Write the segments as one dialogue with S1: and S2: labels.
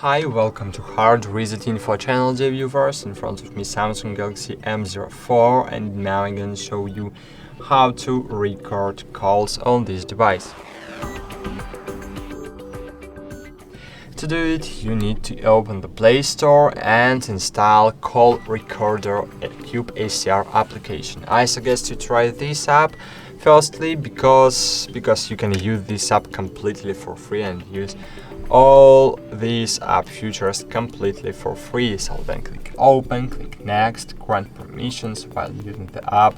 S1: Hi, welcome to HardReset.Info channel, dear viewers. In front of me Samsung Galaxy M04, and now I'm going to show you how to record calls on this device. To do it, you need to open the Play Store and install Call Recorder Cube ACR application. I suggest you try this app firstly because you can use this app completely for free and use all these app features completely for free. So then click open, click next, grant permissions while using the app,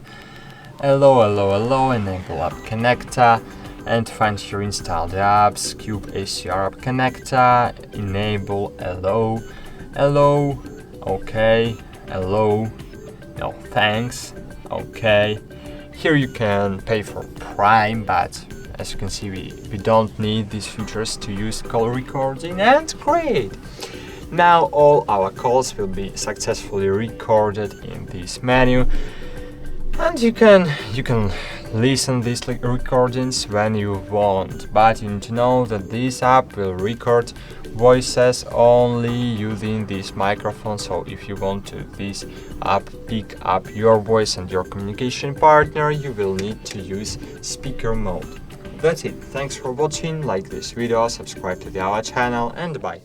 S1: allow, enable app connector, and find here install the apps, Cube ACR app connector, enable, allow, okay, allow, no thanks, okay. Here you can pay for Prime, but as you can see, we don't need these features to use call recording, and great! Now all our calls will be successfully recorded in this menu, and you can listen these recordings when you want, but you need to know that this app will record voices only using this microphone. So if you want to this app pick up your voice and your communication partner, you will need to use speaker mode. That's it. Thanks for watching. Like this video, subscribe to our channel, and bye.